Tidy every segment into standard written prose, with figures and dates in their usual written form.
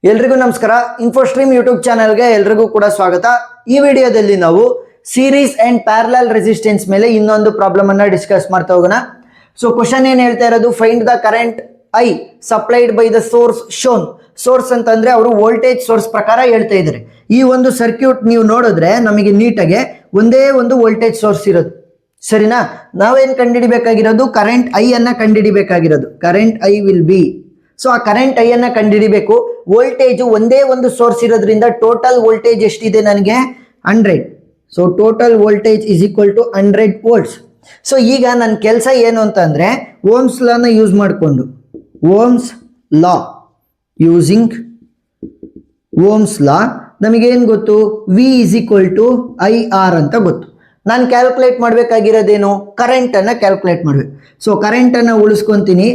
ಎಲ್ರಿಗೂ ನಮಸ್ಕಾರ. ಇನ್ಫೋಸ್ಟ್ರೀಮ್ ಯೂಟ್ಯೂಬ್ ಚಾನೆಲ್ಗೆ ಎಲ್ರಿಗೂ ಕೂಡ ಸ್ವಾಗತ. ಈ ವಿಡಿಯೋದಲ್ಲಿ ನಾವು ಸೀರೀಸ್ ಅಂಡ್ ಪ್ಯಾರಲಲ್ ರೆಸಿಸ್ಟೆನ್ಸ್ ಮೇಲೆ ಇನ್ನೊಂದು ಪ್ರಾಬ್ಲಮ್ ಅನ್ನ ಡಿಸ್ಕಸ್ ಮಾಡ್ತಾ ಹೋಗೋಣ. ಸೊ ಕ್ವಶನ್ ಏನ್ ಹೇಳ್ತಾ ಇರೋದು, find the current I supplied by the source shown. Source ಅಂತಂದ್ರೆ ಅವರು ವೋಲ್ಟೇಜ್ ಸೋರ್ಸ್ ಪ್ರಕಾರ ಹೇಳ್ತಾ ಇದ್ದಾರೆ. ಈ ಒಂದು ಸರ್ಕ್ಯೂಟ್ ನೀವು ನೋಡಿದ್ರೆ ನಮಗೆ ನೀಟಾಗೆ ಒಂದೇ ಒಂದು ವೋಲ್ಟೇಜ್ ಸೋರ್ಸ್ ಇರೋದು, ಸರಿನಾ? ನಾವೇನ್ ಕಂಡುಹಿಡಿಬೇಕಾಗಿರೋದು, ಕರೆಂಟ್ ಐ ಅನ್ನ ಕಂಡುಹಿಡಿಬೇಕಾಗಿರೋದು. Current I will be, so ಆ ಕರೆಂಟ್ ಐ ಅನ್ನ ಕಂಡುಹಿಡಿಬೇಕು. ವೋಲ್ಟೇಜ್ ಒಂದೇ ಒಂದು ಸೋರ್ಸ್ ಇರೋದ್ರಿಂದ ಟೋಟಲ್ ವೋಲ್ಟೇಜ್ ಎಷ್ಟಿದೆ ನನಗೆ 100. So total voltage is equal to 100 volts. So ಈಗ ನನ್ನ ಕೆಲಸ ಏನು ಅಂತಂದ್ರೆ, ಓಮ್ಸ್ ಲಾನ ಯೂಸ್ ಮಾಡಿಕೊಂಡು, Ohm's law using Ohm's law ನಮಗೇನು ಗೊತ್ತು, V is equal to I R ಅಂತ ಗೊತ್ತು. ನಾನು ಕ್ಯಾಲ್ಕುಲೇಟ್ ಮಾಡಬೇಕಾಗಿರೋದೇನು, ಕರೆಂಟ್ ಅನ್ನ ಕ್ಯಾಲ್ಕುಲೇಟ್ ಮಾಡಬೇಕು. ಸೊ ಕರೆಂಟ್ ಅನ್ನ ಉಳಿಸ್ಕೊಂತೀನಿ,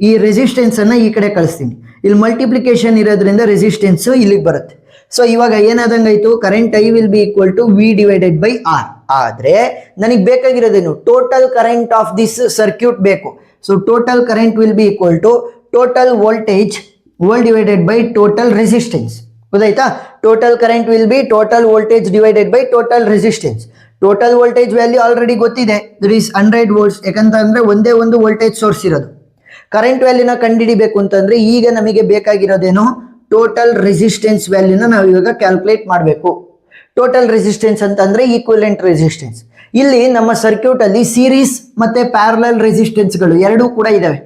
ಈ ರೆಸಿಸ್ಟೆನ್ಸ್ ಅನ್ನ ಈ ಕಡೆ ಕಳಿಸ್ತೀನಿ. ಇಲ್ಲಿ ಮಲ್ಟಿಪ್ಲಿಕೇಶನ್ ಇರೋದ್ರಿಂದ ರೆಸಿಸ್ಟೆನ್ಸ್ ಇಲ್ಲಿಗೆ ಬರುತ್ತೆ. ಸೊ ಇವಾಗ ಏನಾದಂಗಾಯ್ತು, current I will be equal to V divided by R. ಆದ್ರೆ ನನಗೆ ಬೇಕಾಗಿರೋದೇನು, total current of this circuit ಬೇಕು. So total current will be equal to total voltage volt divided by total resistance. ಗೊತ್ತಾಯ್ತಾ? Total current will be total voltage divided by total resistance. Total voltage value already ಗೊತ್ತಿದೆ, that is 100 volts. ಯಾಕಂತಂದ್ರೆ ಒಂದೇ ಒಂದು voltage source ಇರೋದು. Current ವ್ಯಾಲ್ಯೂನ ಕಂಡುಹಿಡಿಬೇಕು ಅಂತಂದ್ರೆ ಈಗ ನಮಗೆ ಬೇಕಾಗಿರೋದೇನು, ಟೋಟಲ್ ರೆಸಿಸ್ಟೆನ್ಸ್ ವ್ಯಾಲ್ಯೂನ ನಾವು ಇವಾಗ ಕ್ಯಾಲ್ಕುಲೇಟ್ ಮಾಡಬೇಕು. ಟೋಟಲ್ ರೆಸಿಸ್ಟೆನ್ಸ್ ಅಂತಂದ್ರೆ ಈಕ್ವಿಲೆಂಟ್ ರೆಸಿಸ್ಟೆನ್ಸ್. ಇಲ್ಲಿ ನಮ್ಮ ಸರ್ಕ್ಯೂಟ್ ಅಲ್ಲಿ ಸೀರೀಸ್ ಮತ್ತೆ ಪ್ಯಾರಲಲ್ ರೆಸಿಸ್ಟೆನ್ಸ್ಗಳು ಎರಡೂ ಕೂಡ ಇದಾವೆ.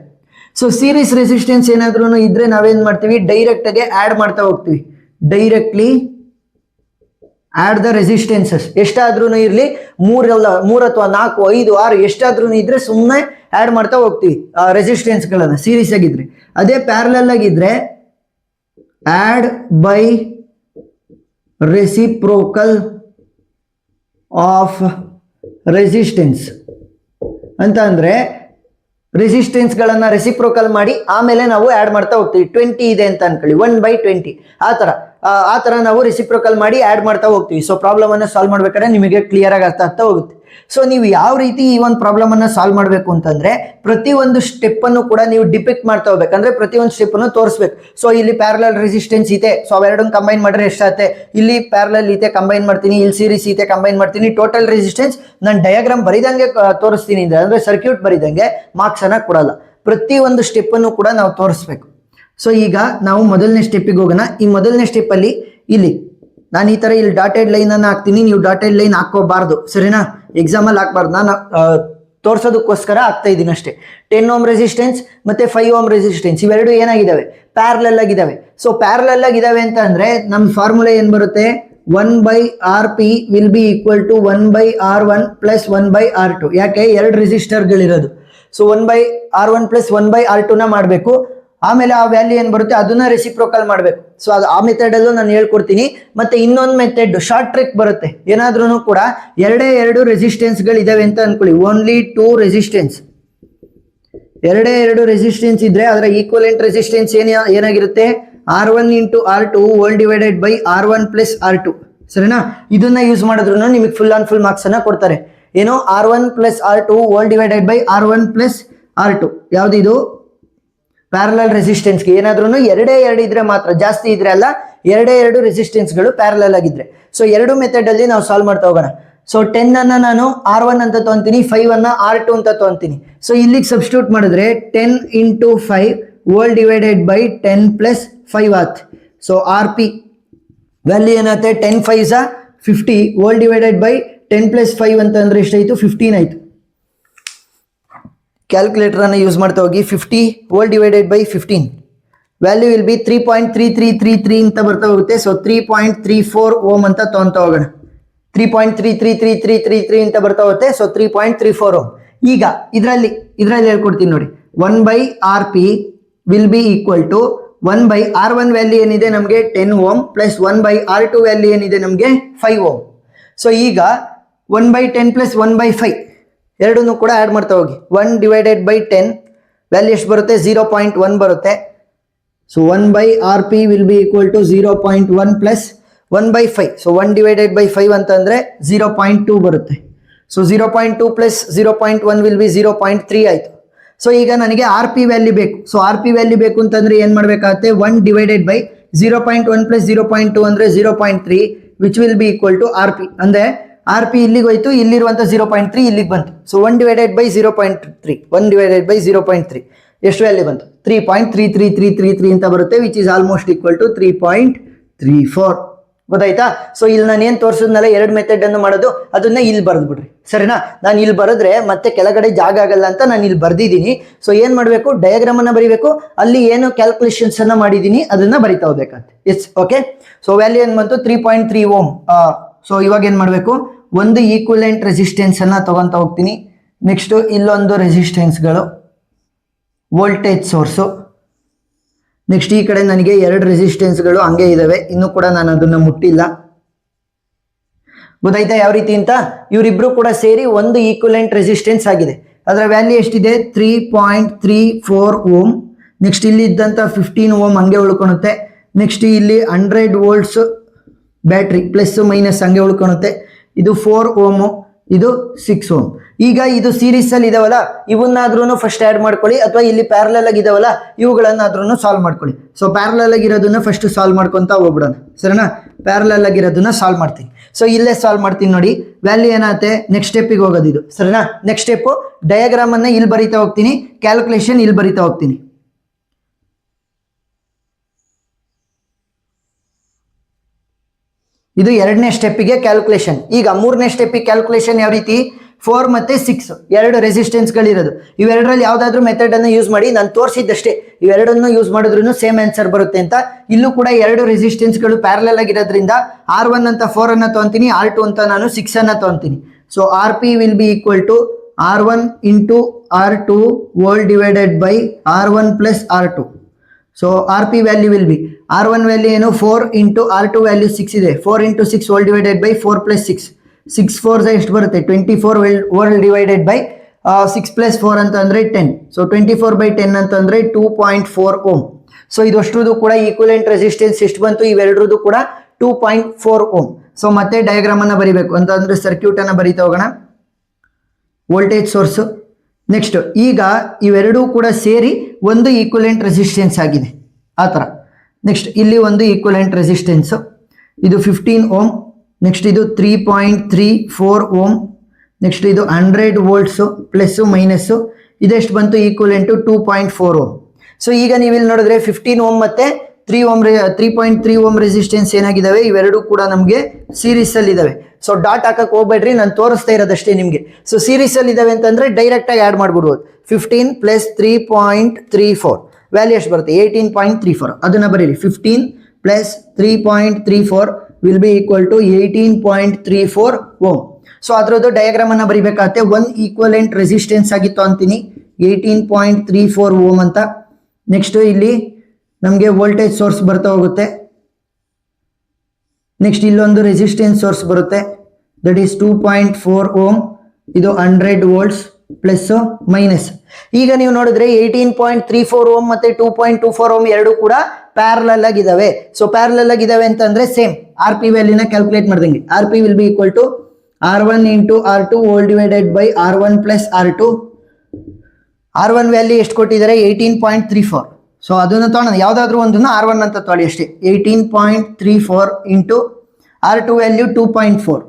ಸೊ ಸೀರೀಸ್ ರೆಸಿಸ್ಟೆನ್ಸ್ ಏನಾದ್ರೂ ಇದ್ರೆ ನಾವೇನ್ ಮಾಡ್ತೀವಿ, ಡೈರೆಕ್ಟ್ ಆಗಿ ಆಡ್ ಮಾಡ್ತಾ ಹೋಗ್ತೀವಿ. Directly add the resistances. ಎಷ್ಟಾದ್ರೂ ಇರಲಿ, 3 ಅಥವಾ 4, 5, 6 ಎಷ್ಟಾದ್ರೂ ಇದ್ರೆ ಸುಮ್ಮನೆ ಆಡ್ ಮಾಡ್ತಾ ಹೋಗ್ತೀವಿ ರೆಸಿಸ್ಟೆನ್ಸ್ಗಳನ್ನ, ಸೀರೀಸ್ ಆಗಿದ್ರೆ. ಅದೇ ಪ್ಯಾರಲಲ್ ಆಗಿದ್ರೆ add by reciprocal of resistance ಅಂತ ಅಂದ್ರೆ ರೆಸಿಸ್ಟೆನ್ಸ್ಗಳನ್ನ ರೆಸಿಪ್ರೋಕಲ್ ಮಾಡಿ ಆಮೇಲೆ ನಾವು ಆಡ್ ಮಾಡ್ತಾ ಹೋಗ್ತೀವಿ. 20 ಇದೆ ಅಂತ ಅನ್ಕೊಳ್ಳಿ, 1/20 ಆ ತರ ನಾವು ರೆಸಿಪ್ರೋಕಲ್ ಮಾಡಿ ಆಡ್ ಮಾಡ್ತಾ ಹೋಗ್ತೀವಿ. ಸೊ ಪ್ರಾಬ್ಲಮ್ ಅನ್ನ ಸಾಲ್ವ್ ಮಾಡ್ಬೇಕಾದ್ರೆ ನಿಮಗೆ ಕ್ಲಿಯರ್ ಆಗಿ ಅರ್ಥ ಆಗ್ತಾ ಹೋಗುತ್ತೆ. ಸೊ ನೀವು ಯಾವ ರೀತಿ ಈ ಒಂದು ಪ್ರಾಬ್ಲಮ್ ಅನ್ನ ಸಾಲ್ವ್ ಮಾಡಬೇಕು ಅಂತಂದ್ರೆ, ಪ್ರತಿಯೊಂದು ಸ್ಟೆಪ್ ಅನ್ನು ಕೂಡ ನೀವು ಡಿಪಿಕ್ಟ್ ಮಾಡ್ತಾ ಹೋಗ್ಬೇಕಂದ್ರೆ ಪ್ರತಿಯೊಂದು ಸ್ಟೆಪ್ ಅನ್ನು ತೋರಿಸ್ಬೇಕು. ಸೊ ಇಲ್ಲಿ ಪ್ಯಾರಲಲ್ ರೆಸಿಸ್ಟೆನ್ಸ್ ಇದೆ, ಸೊ ಅವೆರಡನ್ನು ಕಂಬೈನ್ ಮಾಡಿದ್ರೆ ಎಷ್ಟಾಗುತ್ತೆ, ಇಲ್ಲಿ ಪ್ಯಾರಲಲ್ ಇದೆ ಕಂಬೈನ್ ಮಾಡ್ತೀನಿ, ಇಲ್ಲಿ ಸೀರೀಸ್ ಇದೆ ಕಂಬೈನ್ ಮಾಡ್ತೀನಿ. ಟೋಟಲ್ ರೆಸಿಸ್ಟೆನ್ಸ್ ನಾನು ಡಯಾಗ್ರಾಮ್ ಬರಿದಂಗೆ ತೋರಿಸ್ತೀನಿ ಅಂದ್ರೆ ಸರ್ಕ್ಯೂಟ್ ಬರಿದಂಗೆ ಮಾರ್ಕ್ಸ್ ಅನ್ನ ಕೊಡಲ್ಲ. ಪ್ರತಿಯೊಂದು ಸ್ಟೆಪ್ ಅನ್ನು ಕೂಡ ನಾವು ತೋರಿಸ್ಬೇಕು. ಸೊ ಈಗ ನಾವು ಮೊದಲನೇ ಸ್ಟೆಪ್ಪಿಗೆ ಹೋಗೋಣ. ಈ ಮೊದಲನೇ ಸ್ಟೆಪ್ ಅಲ್ಲಿ ಇಲ್ಲಿ ನಾನು ಈ ತರ ಇಲ್ಲಿ ಡಾಟೆಡ್ ಲೈನ್ ಅನ್ನ ಹಾಕ್ತೀನಿ, ನೀವು ಡಾಟೆಡ್ ಲೈನ್ ಹಾಕೋಬಾರ್ದು, ಸರಿನಾ? ಎಕ್ಸಾಮ್ ಅಲ್ಲಿ ಹಾಕ್ಬಾರ್ದು, ನಾನು ತೋರ್ಸೋದಕ್ಕೋಸ್ಕರ ಆಗ್ತಾ ಇದ್ದೀನಿ ಅಷ್ಟೇ. 10 ಓಮ್ ರೆಸಿಸ್ಟೆನ್ಸ್ ಮತ್ತೆ 5 ಓಮ್ ರೆಸಿಸ್ಟೆನ್ಸ್ ಇವೆರಡು ಏನಾಗಿದ್ದಾವೆ, ಪ್ಯಾರಲಲ್ ಆಗಿದ್ದಾವೆ. ಸೊ ಪ್ಯಾರಲಲ್ ಆಗಿದ್ದಾವೆ ಅಂತ ಅಂದ್ರೆ ನಮ್ಮ ಫಾರ್ಮುಲಾ ಏನ್ ಬರುತ್ತೆ, 1/RP will be equal to 1/R1 plus 1/R2. ಯಾಕೆ, 2 ರೆಸಿಸ್ಟರ್ಗಳಿರೋದು. ಸೊ 1/R1 ಪ್ಲಸ್ 1/R2 ನ ಮಾಡಬೇಕು. ಆಮೇಲೆ ಆ ವ್ಯಾಲ್ಯೂ ಏನ್ ಬರುತ್ತೆ ಅದನ್ನ ರೆಸಿಪ್ರೋಕಲ್ ಮಾಡಬೇಕು. ಸೊ ಅದು ಆ ಮೆಥಡ್ ಅಲ್ಲೂ ನಾನು ಹೇಳ್ಕೊಡ್ತೀನಿ. ಮತ್ತೆ ಇನ್ನೊಂದು ಮೆಥಡ್ ಶಾರ್ಟ್ ಟ್ರಿಕ್ ಬರುತ್ತೆ. ಏನಾದ್ರೂ ಕೂಡ 2 ರೆಸಿಸ್ಟೆನ್ಸ್ಗಳು ಇದಾವೆ ಅಂತ ಅನ್ಕೊಳ್ಳಿ, ಓನ್ಲಿ 2 ರೆಸಿಸ್ಟೆನ್ಸ್. 2 ರೆಸಿಸ್ಟೆನ್ಸ್ ಇದ್ರೆ ಅದರ ಈಕ್ವಲೆಂಟ್ ರೆಸಿಸ್ಟೆನ್ಸ್ ಏನಾಗಿರುತ್ತೆ, R1 into R2 whole divided by R1 plus R2, ಸರಿನಾ? ಇದನ್ನ ಯೂಸ್ ಮಾಡಿದ್ರು ನಿಮಗೆ ಫುಲ್ ಆನ್ ಫುಲ್ ಮಾರ್ಕ್ಸ್ ಅನ್ನ ಕೊಡ್ತಾರೆ. ಏನು, R1 plus R2 whole divided by R1 plus R2. ಯಾವ್ದಿದು, ಪ್ಯಾರಲಲ್ ರೆಸಿಸ್ಟೆನ್ಸ್ಗೆ ಏನಾದ್ರೂ 2 ಇದ್ರೆ ಮಾತ್ರ, ಜಾಸ್ತಿ ಇದ್ರೆ ಅಲ್ಲ, 2 ರೆಸಿಸ್ಟೆನ್ಸ್ಗಳು ಪ್ಯಾರಲಲ್ ಆಗಿದ್ರೆ. ಸೊ 2 ಮೆಥಡ್ ಅಲ್ಲಿ ನಾವು ಸಾಲ್ವ್ ಮಾಡ್ತಾ ಹೋಗೋಣ. ಸೊ 10 ಅನ್ನ ನಾನು R1 ಅಂತ ತಗೊಂತೀನಿ, 5 ಅನ್ನ R2 ಅಂತ ತಗೊಂತೀನಿ. ಸೊ ಇಲ್ಲಿಗೆ ಸಬ್ಸ್ಟಿಟ್ಯೂಟ್ ಮಾಡಿದ್ರೆ 10 into 5 hole divided by 10 plus 5 ಆತ್. ಸೊ RP ವ್ಯಾಲ್ಯೂ ಏನಾಗುತ್ತೆ, 10 5 50 ಹೋಲ್ ಡಿವೈಡೆಡ್ ಬೈ 10 ಪ್ಲಸ್ 5 ಅಂತಂದ್ರೆ ಎಷ್ಟಾಯ್ತು, 15 ಆಯ್ತು. ಕ್ಯಾಲ್ಕುಲೇಟರ್ ಅನ್ನು ಯೂಸ್ ಮಾಡ್ತಾ ಹೋಗಿ. 50 hole divided by 15 value will B 3.3333 ಅಂತ ಬರ್ತಾ ಹೋಗುತ್ತೆ. ಸೊ 3.34 ಓಮ್ ಅಂತ ತಗೊಂತ ಹೋಗೋಣ. 3.333333 ಅಂತ ಬರ್ತಾ ಹೋಗುತ್ತೆ. So 3.34 ohm. ಈಗ ಇದರಲ್ಲಿ ಹೇಳ್ಕೊಡ್ತೀನಿ ನೋಡಿ, 1/RP will be equal to 1/R1 value ಏನಿದೆ ನಮಗೆ 10 ಓಮ್ ಪ್ಲಸ್ 1/R2 ವ್ಯಾಲ್ಯೂ ಏನಿದೆ ನಮಗೆ 5 ಓಮ್. ಸೊ ಈಗ 1/10 ಪ್ಲಸ್ 1/5 ಎರಡನ್ನೂ ಕೂಡ ಆಡ್ ಮಾಡ್ತಾ ಹೋಗಿ. 1 ಡಿವೈಡೆಡ್ ಬೈ 10 ವ್ಯಾಲ್ಯೂ ಎಷ್ಟು ಬರುತ್ತೆ, 0.1 ಬರುತ್ತೆ. So 1/RP will be equal to 0.1 plus 1/5. So 1 divided by 5 ಅಂತಂದ್ರೆ 0.2 ಬರುತ್ತೆ. ಸೊ 0.2 ಪ್ಲಸ್ 0.1 ವಿಲ್ ಬಿ 0.3 ಆಯ್ತು. ಸೊ ಈಗ ನನಗೆ RP ವ್ಯಾಲ್ಯೂ ಬೇಕು. ಸೊ RP ವ್ಯಾಲ್ಯೂ ಬೇಕು ಅಂತಂದ್ರೆ ಏನ್ ಮಾಡ್ಬೇಕಾಗುತ್ತೆ, 1 ಡಿವೈಡೆಡ್ ಬೈ 0.1 ಪ್ಲಸ್ 0.2 ಅಂದರೆ 0.3 which will be equal to R P. ಅಂದರೆ ಆರ್ ಪಿ ಇಲ್ಲಿಗೆ ಹೋಯ್ತು, ಇಲ್ಲಿರುವಂಥ 0.3 ಇಲ್ಲಿಗೆ ಬಂತು. So 1 divided by 0.3 1 divided by 0.3 ಎಷ್ಟು ವ್ಯಾಲ್ಯೂ ಬಂತು? 3.33333 ಅಂತ ಬರುತ್ತೆ, which is almost equal to 3.34. ಗೊತ್ತಾಯ್ತಾ? ಸೊ ಇಲ್ಲಿ ನಾನು ಏನು ತೋರಿಸಿದ್ನಲ್ಲ ಎರಡು ಮೆಥಡ್ ಅನ್ನು ಮಾಡೋದು, ಅದನ್ನ ಇಲ್ಲಿ ಬರೆದು ಬಿಡ್ರಿ, ಸರಿನಾ? ನಾನು ಇಲ್ಲಿ ಬರೆದ್ರೆ ಮತ್ತೆ ಕೆಳಗಡೆ ಜಾಗ ಆಗಲ್ಲ ಅಂತ ನಾನು ಇಲ್ಲಿ ಬರ್ದಿದ್ದೀನಿ. ಸೊ ಏನ್ ಮಾಡಬೇಕು, ಡಯಾಗ್ರಾಮ್ ಅನ್ನ ಬರೀಬೇಕು, ಅಲ್ಲಿ ಏನು ಕ್ಯಾಲ್ಕುಲೇಷನ್ಸ್ ಅನ್ನ ಮಾಡಿದೀನಿ ಅದನ್ನ ಬರಿತಾ ಹೋಗ್ಬೇಕಂತ. S, okay. ಸೊ ವ್ಯಾಲ್ಯೂ ಏನ್ ಬಂತು? 3.3 ಓಮ್. ಸೊ ಇವಾಗ ಏನ್ ಮಾಡಬೇಕು, ಒಂದು ಈಕ್ವಲೆಂಟ್ ರೆಸಿಸ್ಟೆನ್ಸ್ ಅನ್ನ ತಗೊಂತ ಹೋಗ್ತೀನಿ. ನೆಕ್ಸ್ಟ್ ಇಲ್ಲೊಂದು ರೆಸಿಸ್ಟೆನ್ಸ್ಗಳು, ವೋಲ್ಟೇಜ್ ಸೋರ್ಸು. ನೆಕ್ಸ್ಟ್ ಈ ಕಡೆ ನನಗೆ ಎರಡು ರೆಸಿಸ್ಟೆನ್ಸ್ಗಳು ಹಂಗೆ ಇದಾವೆ, ಇನ್ನೂ ಕೂಡ ನಾನು ಅದನ್ನ ಮುಟ್ಟಿಲ್ಲ. ಗೊತ್ತಾಯ್ತಾ ಯಾವ ರೀತಿ ಅಂತ? ಇವರಿಬ್ರು ಕೂಡ ಸೇರಿ ಒಂದು ಈಕ್ವಲೆಂಟ್ ರೆಸಿಸ್ಟೆನ್ಸ್ ಆಗಿದೆ. ಅದರ ವ್ಯಾಲ್ಯೂ ಎಷ್ಟಿದೆ? 3.34 ಓಮ್. ನೆಕ್ಸ್ಟ್ ಇಲ್ಲಿ ಇದ್ದಂತ 15 ಓಮ್ ಹಂಗೆ ಉಳ್ಕೊಳುತ್ತೆ. ನೆಕ್ಸ್ಟ್ ಇಲ್ಲಿ 100 ವೋಲ್ಟ್ಸ್ ಬ್ಯಾಟ್ರಿ ಪ್ಲಸ್ ಮೈನಸ್ ಹಂಗೆ ಉಳ್ಕೊಳುತ್ತೆ. ಇದು 4 ಓಮು, ಇದು 6 ಓಮ್. ಈಗ ಇದು ಸೀರೀಸ್ ಅಲ್ಲಿ ಇದಾವಲ್ಲ, ಇವನ್ನಾದ್ರೂ ಫಸ್ಟ್ ಆಡ್ ಮಾಡ್ಕೊಳ್ಳಿ, ಅಥವಾ ಇಲ್ಲಿ ಪ್ಯಾರಲಲ್ ಆಗಿ ಇದಾವಲ್ಲ ಇವುಗಳನ್ನಾದ್ರೂ ಸಾಲ್ವ್ ಮಾಡ್ಕೊಳ್ಳಿ. ಸೊ ಪ್ಯಾರಲಲ್ ಆಗಿರೋದನ್ನ ಫಸ್ಟ್ ಸಾಲ್ವ್ ಮಾಡ್ಕೊಂತ ಹೋಗ್ಬಿಡೋಣ, ಸರಿನಾ? ಪ್ಯಾರಲಲ್ ಆಗಿರೋದನ್ನ ಸಾಲ್ವ್ ಮಾಡ್ತೀನಿ. ಸೊ ಇಲ್ಲೇ ಸಾಲ್ವ್ ಮಾಡ್ತೀನಿ ನೋಡಿ. ವ್ಯಾಲ್ಯೂ ಏನಾಗುತ್ತೆ? ನೆಕ್ಸ್ಟ್ ಸ್ಟೆಪ್ಪಿಗೆ ಹೋಗೋದು ಇದು, ಸರಿನಾ? ನೆಕ್ಸ್ಟ್ ಸ್ಟೆಪ್ ಡಯಾಗ್ರಾಮ್ ಅನ್ನ ಇಲ್ಲಿ ಬರಿತಾ ಹೋಗ್ತೀನಿ, ಕ್ಯಾಲ್ಕುಲೇಷನ್ ಇಲ್ಲಿ ಬರಿತಾ ಹೋಗ್ತೀನಿ. ಇದು ಎರಡನೇ ಸ್ಟೆಪ್ಪಿಗೆ ಕ್ಯಾಲ್ಕುಲೇಷನ್. ಈಗ ಮೂರನೇ ಸ್ಟೆಪ್ಪಿಗೆ ಕ್ಯಾಲ್ಕುಲೇಷನ್ ಯಾವ ರೀತಿ? 4 ಮತ್ತೆ 6 ಎರಡು ರೆಸಿಸ್ಟೆನ್ಸ್ಗಳಿರೋದು. ಇವೆರಡರಲ್ಲಿ ಯಾವುದಾದ್ರೂ ಮೆಥಡ್ ಅನ್ನು ಯೂಸ್ ಮಾಡಿ, ನಾನು ತೋರಿಸಿದ್ದಷ್ಟೇ, ಇವೆರಡನ್ನು ಯೂಸ್ ಮಾಡಿದ್ರು ಸೇಮ್ ಆನ್ಸರ್ ಬರುತ್ತೆ ಅಂತ. ಇಲ್ಲೂ ಕೂಡ ಎರಡು ರೆಸಿಸ್ಟೆನ್ಸ್ಗಳು ಪ್ಯಾರಲಲ್ ಆಗಿರೋದ್ರಿಂದ R1 ಅಂತ 4 ಅನ್ನ ತಗೊಂತೀನಿ, R2 ಅಂತ ನಾನು 6 ಅನ್ನ ತಗೊಂತೀನಿ. So R P will be equal to R1 into R2 whole divided by R1 plus R2. So R P value will be, R1 value ಏನು? 4 ಇಂಟು R2 ವ್ಯಾಲ್ಯೂ 6 ಇದೆ, 4 into 6 whole divided by 4 plus 6. 6 4 ಎಷ್ಟು ಬರುತ್ತೆ? 24 whole divided by 6 plus 4 ಅಂತ ಅಂದ್ರೆ 10. So 24 by 10 ಅಂತಂದ್ರೆ 2.4 ohm. So ಇದು ಅಷ್ಟರದ್ದು ಕೂಡ equivalent resistance ಎಷ್ಟು ಬಂತು? ಇವೆರಡರದ್ದು ಕೂಡ 2.4 ಓಮ್. ಸೊ ಮತ್ತೆ ಡಯಾಗ್ರಾಮ್ ಅನ್ನ ಬರಿಬೇಕು ಅಂತಂದ್ರೆ ಸರ್ಕ್ಯೂಟ್ ಅನ್ನ ಬರಿತಾ ಹೋಗೋಣ. ವೋಲ್ಟೇಜ್ ಸೋರ್ಸ್, ನೆಕ್ಸ್ಟ್ ಈಗ ಇವೆರಡೂ ಕೂಡ ಸೇರಿ ಒಂದು ಈಕ್ವಲೆಂಟ್ ರೆಸಿಸ್ಟೆನ್ಸ್ ಆಗಿದೆ, ಆ ಥರ. ನೆಕ್ಸ್ಟ್ ಇಲ್ಲಿ ಒಂದು ಈಕ್ವಲೆಂಟ್ ರೆಸಿಸ್ಟೆನ್ಸ್, ಇದು 15 ಓಮ್. ನೆಕ್ಸ್ಟ್ ಇದು 3.34 ಓಮ್. ನೆಕ್ಸ್ಟ್ ಇದು 100 ವೋಲ್ಟ್ಸು ಪ್ಲಸ್ಸು ಮೈನಸ್ಸು. ಇದೆಷ್ಟು ಬಂತು? Equivalent 2.4 ohm. ಸೊ ಈಗ ನೀವು ಇಲ್ಲಿ ನೋಡಿದ್ರೆ 15 ಓಮ್ ಮತ್ತೆ 3.3 ಓಮ್ ರೆಸಿಸ್ಟೆನ್ಸ್ ಏನಾಗಿದ್ದಾವೆ, ಇವೆರಡೂ ಕೂಡ ನಮಗೆ ಸೀರೀಸ್ ಅಲ್ಲಿ ಇದಾವೆ. ಸೊ ಡಾಟ್ ಹಾಕಕ್ಕೆ ಹೋಗ್ಬೇಡ್ರಿ, ನಾನು ತೋರಿಸ್ತಾ ಇರೋದಷ್ಟೇ ನಿಮಗೆ. ಸೊ ಸೀರೀಸ್ ಅಲ್ಲಿ ಇದಾವೆ ಅಂತಂದ್ರೆ ಡೈರೆಕ್ಟ್ ಆಗಿ ಆಡ್ ಮಾಡ್ಬಿಡ್ಬೋದು. 15 ಪ್ಲಸ್ 3.34 ವ್ಯಾಲ್ಯೂ ಎಷ್ಟು ಬರುತ್ತೆ? 18.34. ಅದನ್ನ ಬರೀರಿ. 15 plus 3.34 will be equal to 18.34 ohm. So ಅದರದ್ದು ಡಯಾಗ್ರಾಮ್ ಅನ್ನ ಬರಿಬೇಕಾಗತ್ತೆ. ಒನ್ ಈಕ್ವಲೆಂಟ್ ರೆಸಿಸ್ಟೆನ್ಸ್ ಆಗಿತ್ತು ಅಂತೀನಿ, 18.34 ಓಮ್ ಅಂತ. ನೆಕ್ಸ್ಟ್ ಇಲ್ಲಿ ನಮಗೆ ವೋಲ್ಟೇಜ್ ಸೋರ್ಸ್ ಬರ್ತಾ ಹೋಗುತ್ತೆ. ನೆಕ್ಸ್ಟ್ ಇಲ್ಲೊಂದು ರೆಸಿಸ್ಟೆನ್ಸ್ ಸೋರ್ಸ್ ಬರುತ್ತೆ, ದಟ್ ಈಸ್ 2.4 ಓಮ್. ಇದು 100 ವೋಲ್ಟ್ಸ್ ಪ್ಲಸ್ ಮೈನಸ್. ಈಗ ನೀವು ನೋಡಿದ್ರೆ 18.34 ಓಮ್ ಮತ್ತೆ 2.24 ಓಮ್ ಎರಡು ಕೂಡ ಪ್ಯಾರಲಲ್ ಆಗಿದಾವೆ. ಸೊ ಪ್ಯಾರಲಲ್ ಆಗಿದಾವೆ ಅಂತಂದ್ರೆ ಸೇಮ್ ಆರ್ ಪಿ ವ್ಯಾಲ್ಯೂನ ಕ್ಯಾಲ್ಕುಲೇಟ್ ಮಾಡ್ದಂಗೆ. R P will be equal to R1 into R2 whole divided by R1 plus R2. R1 value ಎಷ್ಟು ಕೊಟ್ಟಿದ್ದಾರೆ? 18.34. ಸೊ ಅದನ್ನು ತೊಗೊಳ್ಳೋಣ, ಯಾವುದಾದ್ರೂ ಒಂದನ್ನು R1 ಅಂತ ತೊಗೊಳ್ಳಿ ಅಷ್ಟೇ. 18.34 into R2 value 2.4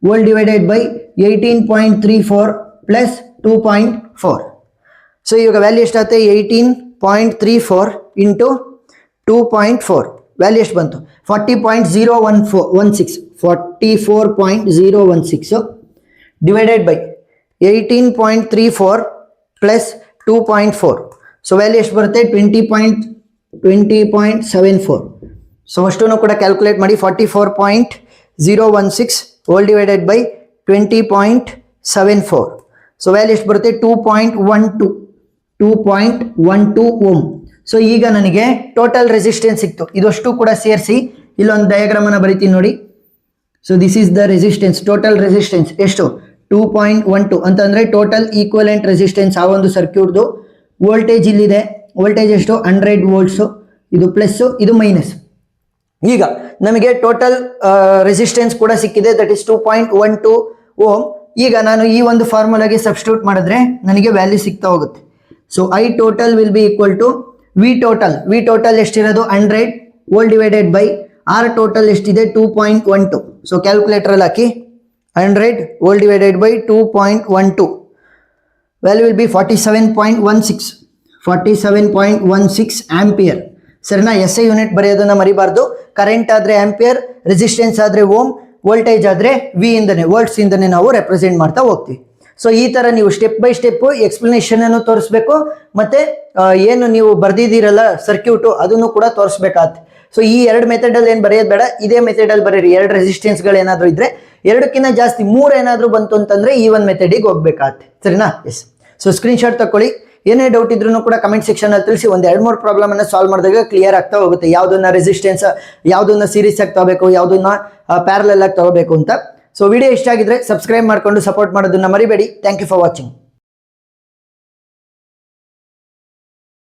hole divided by 18.34 plus 2.4. So ಇವಾಗ ವ್ಯಾಲ್ಯೂ ಎಷ್ಟಾಗುತ್ತೆ? 18.34 ಇಂಟು 2.4 ವ್ಯಾಲ್ಯೂ ಎಷ್ಟು ಬಂತು? 40.016 44.016 divided by 18.34 plus 2.4. So value ಎಷ್ಟು ಬರುತ್ತೆ? 20.74. ಸೊ ಅಷ್ಟನ್ನು ಕೂಡ ಕ್ಯಾಲ್ಕುಲೇಟ್ ಮಾಡಿ. 44.016 hole divided by 20.74. So value ಎಷ್ಟು ಬರುತ್ತೆ? 2.12 ಓಮ್. ಸೊ ಈಗ ನನಗೆ ಟೋಟಲ್ ರೆಸಿಸ್ಟೆನ್ಸ್ ಸಿಕ್ತು. ಇದಷ್ಟು ಕೂಡ ಸೇರಿಸಿ ಇಲ್ಲೊಂದು ಡಯಾಗ್ರಾಮ್ ಅನ್ನ ಬರಿತೀನಿ ನೋಡಿ. So this is the resistance, total resistance ಎಷ್ಟು? 2.12 ಅಂತಂದ್ರೆ ಟೋಟಲ್ ಈಕ್ವಲೆಂಟ್ ರೆಸಿಸ್ಟೆನ್ಸ್ ಆ ಒಂದು ಸರ್ಕ್ಯೂಟ್ದು. ವೋಲ್ಟೇಜ್ ಇಲ್ಲಿದೆ, ವೋಲ್ಟೇಜ್ ಎಷ್ಟು? 100 ವೋಲ್ಟ್ಸು. ಇದು ಪ್ಲಸ್, ಇದು ಮೈನಸ್. ಈಗ ನಮಗೆ ಟೋಟಲ್ ರೆಸಿಸ್ಟೆನ್ಸ್ ಕೂಡ ಸಿಕ್ಕಿದೆ, ದಟ್ ಇಸ್ 2.12 ಓಮ್. ಈಗ ನಾನು ಈ ಒಂದು ಫಾರ್ಮುಲಾಗೆ ಸಬ್ಸ್ಟಿಟ್ಯೂಟ್ ಮಾಡಿದ್ರೆ ನನಗೆ ವ್ಯಾಲ್ಯೂ ಸಿಗ್ತಾ ಹೋಗುತ್ತೆ. So I total will be equal to V total. V total ಎಷ್ಟಿರೋದು? 100 volt divided by R total ಎಷ್ಟಿದೆ 2.12. ಸೊ ಕ್ಯಾಲ್ಕುಲೇಟರಲ್ಲಿ ಹಾಕಿ 100 volt divided by 2.12 value will be 47.16 ampere. ಸರಿನಾ? SI ಯೂನಿಟ್ ಬರೆಯೋದನ್ನ ಮರಿಬಾರ್ದು. ಕರೆಂಟ್ ಆದರೆ ಆಂಪಿಯರ್, ರೆಸಿಸ್ಟೆನ್ಸ್ ಆದರೆ ಓಮ್, ವೋಲ್ಟೇಜ್ ಆದರೆ ವಿ ಇಂದನೇ ವೋಲ್ಟ್ಸ್ ಇಂದನೇ ನಾವು ರೆಪ್ರೆಸೆಂಟ್ ಮಾಡ್ತಾ ಹೋಗ್ತೀವಿ. ಸೊ ಈ ತರ ನೀವು ಸ್ಟೆಪ್ ಬೈ ಸ್ಟೆಪ್ ಎಕ್ಸ್ಪ್ಲನೇಷನ್ ಅನ್ನು ತೋರಿಸ್ಬೇಕು, ಮತ್ತೆ ಏನು ನೀವು ಬರ್ದಿದ್ದೀರಲ್ಲ ಸರ್ಕ್ಯೂಟು ಅದನ್ನು ಕೂಡ ತೋರಿಸ್ಬೇಕಾಗುತ್ತೆ. ಸೊ ಈ ಎರಡು ಮೆಥಡ್ ಅಲ್ಲಿ ಏನು ಬರೆಯೋದು ಬೇಡ, ಇದೇ ಮೆಥಡ್ ಅಲ್ಲಿ ಬರೀರಿ. ಎರಡು ರೆಸಿಸ್ಟೆನ್ಸ್ಗಳು ಏನಾದರೂ ಇದ್ರೆ, ಎರಡಕ್ಕಿಂತ ಜಾಸ್ತಿ 3 ಏನಾದರೂ ಬಂತು ಅಂತಂದ್ರೆ ಈ ಒಂದು ಮೆಥಡಿಗೆ ಹೋಗ್ಬೇಕಾಗತ್ತೆ. ಸರಿನಾ? ಎಸ್. ಸೊ ಸ್ಕ್ರೀನ್ ಶಾಟ್ ತಗೊಳ್ಳಿ. ಏನೇ ಡೌಟ್ ಇದ್ರೂ ಕೂಡ ಕಮೆಂಟ್ ಸೆಕ್ಷನ್ ಅಲ್ಲಿ ತಿಳಿಸಿ. ಒಂದು 2-3 ಪ್ರಾಬ್ಲಮ್ ಅನ್ನ ಸಾಲ್ವ್ ಮಾಡಿದಾಗ ಕ್ಲಿಯರ್ ಆಗ್ತಾ ಹೋಗುತ್ತೆ. ಯಾವ್ದನ್ನ ರೆಸಿಸ್ಟೆನ್ಸ್, ಯಾವ್ದನ್ನ ಸೀರೀಸ್ ಆಗಿ ತಗೋಬೇಕು, ಯಾವ್ದನ್ನ ಪ್ಯಾರಲಲ್ ಆಗಿ ತಗೋಬೇಕು ಅಂತ. ಸೊ ವಿಡಿಯೋ ಇಷ್ಟ ಆಗಿದ್ರೆ ಸಬ್ಸ್ಕ್ರೈಬ್ ಮಾಡ್ಕೊಂಡು ಸಪೋರ್ಟ್ ಮಾಡೋದನ್ನ ಮರಿಬೇಡಿ. Thank you for watching.